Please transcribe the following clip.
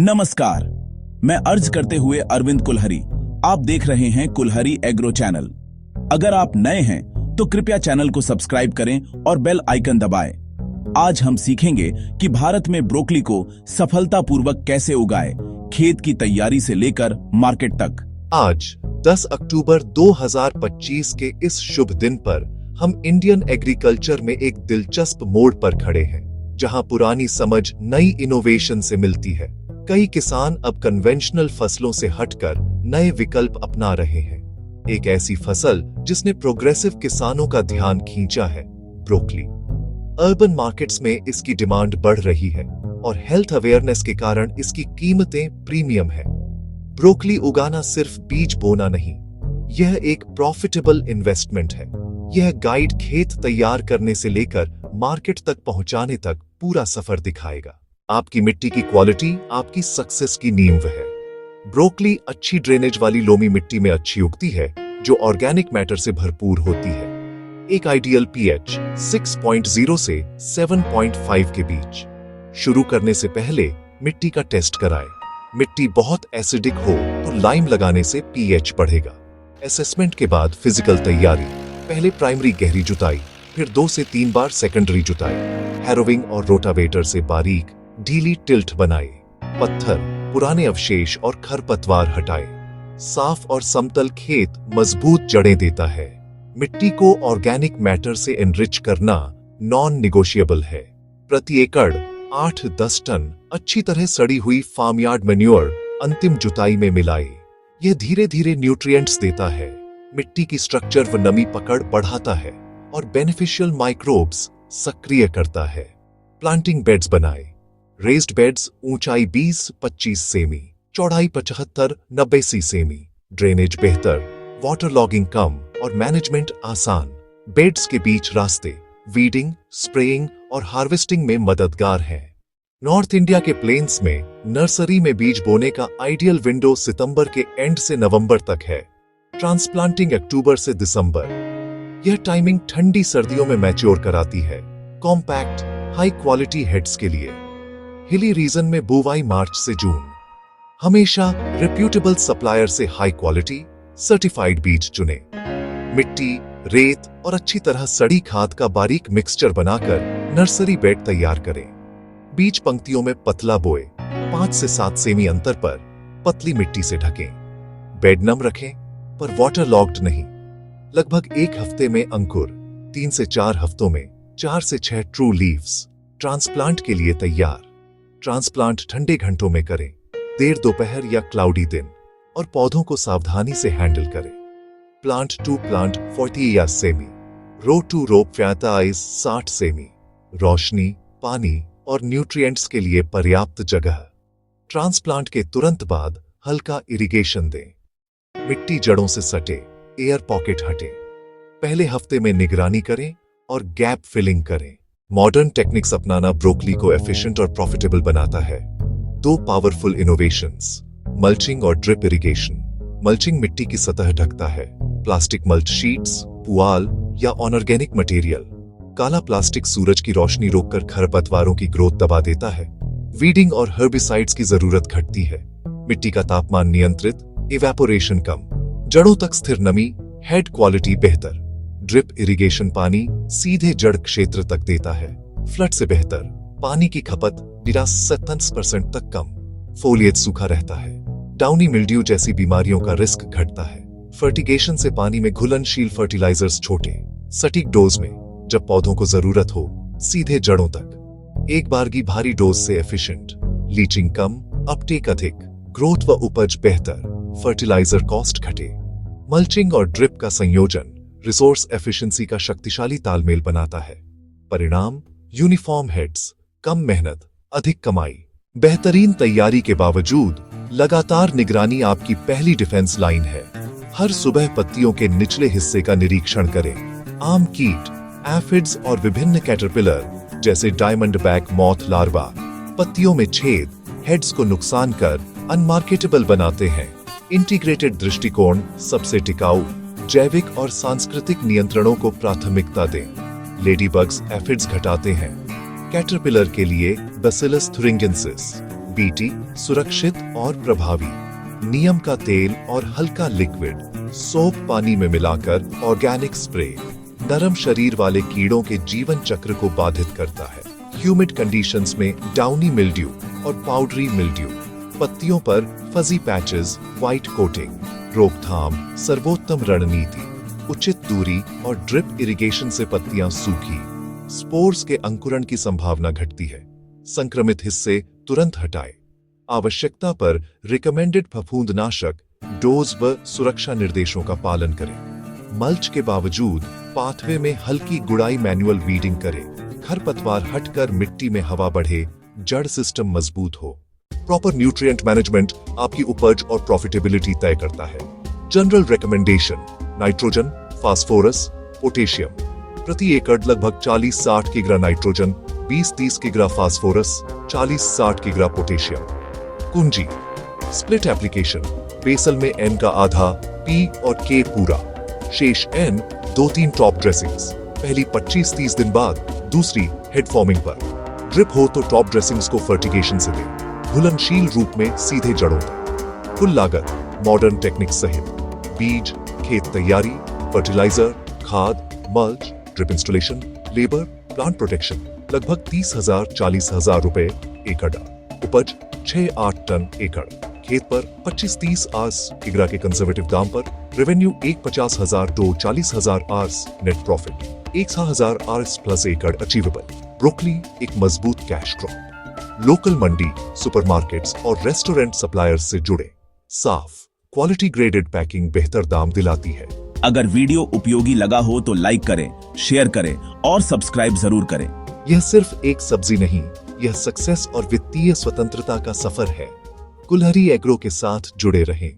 नमस्कार, मैं अर्ज करते हुए अरविंद कुल्हरी। आप देख रहे हैं कुल्हरी एग्रो चैनल। अगर आप नए हैं तो कृपया चैनल को सब्सक्राइब करें और बेल आइकन दबाएं। आज हम सीखेंगे कि भारत में ब्रोकली को सफलतापूर्वक कैसे उगाएं, खेत की तैयारी से लेकर मार्केट तक। आज 10 अक्टूबर 2025 के इस शुभ दिन पर हम इंडियन एग्रीकल्चर में एक दिलचस्प मोड़ पर खड़े हैं, जहां पुरानी समझ नई इनोवेशन से मिलती है। कई किसान अब कन्वेंशनल फसलों से हटकर नए विकल्प अपना रहे हैं। एक ऐसी फसल जिसने प्रोग्रेसिव किसानों का ध्यान खींचा है, ब्रोकली। अर्बन मार्केट्स में इसकी डिमांड बढ़ रही है और हेल्थ अवेयरनेस के कारण इसकी कीमतें प्रीमियम है। ब्रोकली उगाना सिर्फ बीज बोना नहीं, यह एक प्रॉफिटेबल इन्वेस्टमेंट है। यह गाइड खेत तैयार करने से लेकर मार्केट तक पहुंचाने तक पूरा सफर दिखाएगा। आपकी मिट्टी की क्वालिटी आपकी सक्सेस की नींव है। ब्रोकली अच्छी ड्रेनेज वाली लोमी मिट्टी में अच्छी उगती है, जो ऑर्गेनिक मैटर से भरपूर होती है। एक आइडियल पीएच 6.0 से 7.5 के बीच। शुरू करने से पहले मिट्टी का टेस्ट कराएं। मिट्टी बहुत एसिडिक हो तो लाइम लगाने से पीएच बढ़ेगा। असेसमेंट के बाद फिजिकल तैयारी। पहले प्राइमरी गहरी जुताई, फिर 2 से 3 बार सेकेंडरी जुताई। हैरोविंग और रोटावेटर से बारीक ढीली टिल्ट बनाए। पत्थर, पुराने अवशेष और खरपतवार हटाए। साफ और समतल खेत मजबूत जड़ें देता है। मिट्टी को ऑर्गेनिक मैटर से एनरिच करना नॉन निगोशिएबल है। प्रति एकड़ 8-10 टन अच्छी तरह सड़ी हुई फार्मयार्ड मैन्योर अंतिम जुताई में मिलाए। यह धीरे धीरे न्यूट्रिएंट्स देता है, मिट्टी की स्ट्रक्चर व नमी पकड़ बढ़ाता है और बेनिफिशियल माइक्रोब्स सक्रिय करता है। प्लांटिंग बेड्स बनाए। रेज्ड बेड्स, ऊंचाई 20-25 सेमी, चौड़ाई 75-90 सेमी। ड्रेनेज बेहतर, वाटर लॉगिंग कम और मैनेजमेंट आसान। बेड्स के बीच रास्ते वीडिंग, स्प्रेइंग और हार्वेस्टिंग में मददगार हैं। नॉर्थ इंडिया के प्लेन्स में नर्सरी में बीज बोने का आइडियल विंडो सितंबर के एंड से नवंबर तक है। ट्रांसप्लांटिंग अक्टूबर से दिसंबर। यह टाइमिंग ठंडी सर्दियों में मैच्योर कराती है। कॉम्पैक्ट, हाई क्वालिटी हेड्स के लिए। हिली रीजन में बुवाई मार्च से जून। हमेशा रिप्यूटेबल सप्लायर से हाई क्वालिटी सर्टिफाइड बीज चुने। मिट्टी, रेत और अच्छी तरह सड़ी खाद का बारीक मिक्सचर बनाकर नर्सरी बेड तैयार करें। बीज पंक्तियों में पतला बोए, 5 से 7 सेमी अंतर पर पतली मिट्टी से ढकें। बेड नम रखें पर वाटर लॉक्ड नहीं। लगभग 1 हफ्ते में अंकुर, 3 से 4 हफ्तों में 4 से 6 ट्रू लीव्स। ट्रांसप्लांट के लिए तैयार। ट्रांसप्लांट ठंडे घंटों में करें, देर दोपहर या क्लाउडी दिन, और पौधों को सावधानी से हैंडल करें। प्लांट टू प्लांट 40 या सेमी, रो टू रो 45-60 सेमी। रोशनी, पानी और न्यूट्रिएंट्स के लिए पर्याप्त जगह। ट्रांसप्लांट के तुरंत बाद हल्का इरिगेशन दें। मिट्टी जड़ों से सटे, एयर पॉकेट हटे। पहले हफ्ते में निगरानी करें और गैप फिलिंग करें। मॉडर्न टेक्निक्स अपनाना ब्रोकली को एफिशिएंट और प्रॉफिटेबल बनाता है। 2 पावरफुल इनोवेशंस, मल्चिंग और ड्रिप इरिगेशन। मल्चिंग मिट्टी की सतह ढकता है। प्लास्टिक मल्च शीट्स, पुआल या अनऑर्गेनिक मटेरियल। काला प्लास्टिक सूरज की रोशनी रोककर खरपतवारों की ग्रोथ दबा देता है। वीडिंग और हर्बिसाइड्स की जरूरत घटती है। मिट्टी का तापमान नियंत्रित, इवेपोरेशन कम, जड़ों तक स्थिर नमी, हेड क्वालिटी बेहतर। ड्रिप इरिगेशन पानी सीधे जड़ क्षेत्र तक देता है। फ्लड से बेहतर, पानी की खपत 70% तक कम। फोलिएज सूखा रहता है। डाउनी मिल्ड्यू जैसी बीमारियों का रिस्क घटता है। फर्टिगेशन से पानी में घुलनशील फर्टिलाइजर्स छोटे, सटीक डोज में, जब पौधों को जरूरत हो, सीधे जड़ों तक। एक बारगी भारी डोज से एफिशिएंट। लीचिंग कम, अपटेक अधिक, ग्रोथ व उपज बेहतर, फर्टिलाइजर कॉस्ट घटे। मल्चिंग और ड्रिप का संयोजन रिसोर्स एफिशिएंसी का शक्तिशाली तालमेल बनाता है। परिणाम यूनिफॉर्म हेड्स, कम मेहनत, अधिक कमाई। बेहतरीन तैयारी के बावजूद लगातार निगरानी आपकी पहली डिफेंस लाइन है। हर सुबह पत्तियों के निचले हिस्से का निरीक्षण करें। आम कीट, एफिड्स और विभिन्न कैटरपिलर जैसे डायमंड बैक मॉथ लार्वा पत्तियों में छेद, हेड्स को नुकसान कर अनमार्केटेबल बनाते हैं। इंटीग्रेटेड दृष्टिकोण सबसे टिकाऊ। जैविक और सांस्कृतिक नियंत्रणों को प्राथमिकता दें। लेडीबग्स एफिड्स घटाते हैं। कैटरपिलर के लिए बैसिलस थुरिंगेंसिस, बीटी सुरक्षित और प्रभावी, नीम का तेल और हल्का लिक्विड, सोप पानी में मिलाकर ऑर्गेनिक स्प्रे, नरम शरीर वाले कीड़ों के जीवन चक्र को बाधित करता है। ह्यूमिड कंडीशंस में डाउनी मिल्ड्यू और पाउडरी मिल्ड्यू, पत्तियों पर फजी पैचेस, व्हाइट कोटिंग, रोकथाम सर्वोत्तम रणनीति, उचित दूरी और ड्रिप इरिगेशन से पत्तियां सूखी, स्पोर्स के अंकुरण की संभावना घटती है। संक्रमित हिस्से तुरंत हटाएं। आवश्यकता पर रिकमेंडेड फफूंदनाशक डोज व सुरक्षा निर्देशों का पालन करें। मल्च के बावजूद पाथवे में हल्की गुड़ाई मैनुअल वीडिंग करें। खरपतवार हटकर मिट्टी में हवा बढ़े, जड़ सिस्टम मजबूत हो। प्रॉपर न्यूट्रिएंट मैनेजमेंट आपकी उपज और प्रॉफिटेबिलिटी तय करता है। General recommendation: nitrogen, phosphorus, potassium. प्रति एकड़ लगभग 40-60 किग्रा नाइट्रोजन, 20-30 किग्रा फास्फोरस, 40-60 किग्रा पोटेशियम। कुंजी: स्प्लिट एप्लीकेशन, बेसल में N का आधा, P और K पूरा, शेष N 2-3 टॉप ड्रेसिंग्स, पहली 25-30 दिन बाद, दूसरी हेड फॉर्मिंग पर। ड्रिप हो तो टॉप ड्रेसिंग्स को फर्टिगेशन से दें, घुलनशील रूप में सीधे जड़ों तक। कुल लागत मॉडर्न टेक्निक्स सहित बीज, खेत तैयारी, फर्टिलाइजर, खाद, mulch, drip installation, labour, plant protection लगभग 30,000-40,000 रुपए एकड़। उपज 6-8 टन एकड़। खेत पर 25-30 आर्स किग्रा के कंजर्वेटिव दाम पर। रेवेन्यू 50,000 to 40,000 आर्स। नेट प्रॉफिट 1,000 आर्स प्लस एकड़ अचीवेबल। ब्रोकली एक मजबूत कैश क्रॉप। लोकल मंडी, सुपरमार्केट्स और रेस्टोरेंट सप्लायर्स से जुड़े। साफ क्वालिटी ग्रेडेड पैकिंग बेहतर दाम दिलाती है। अगर वीडियो उपयोगी लगा हो तो लाइक करें, शेयर करें और सब्सक्राइब जरूर करें। यह सिर्फ एक सब्जी नहीं, यह सक्सेस और वित्तीय स्वतंत्रता का सफर है। कुल्हरी एग्रो के साथ जुड़े रहें।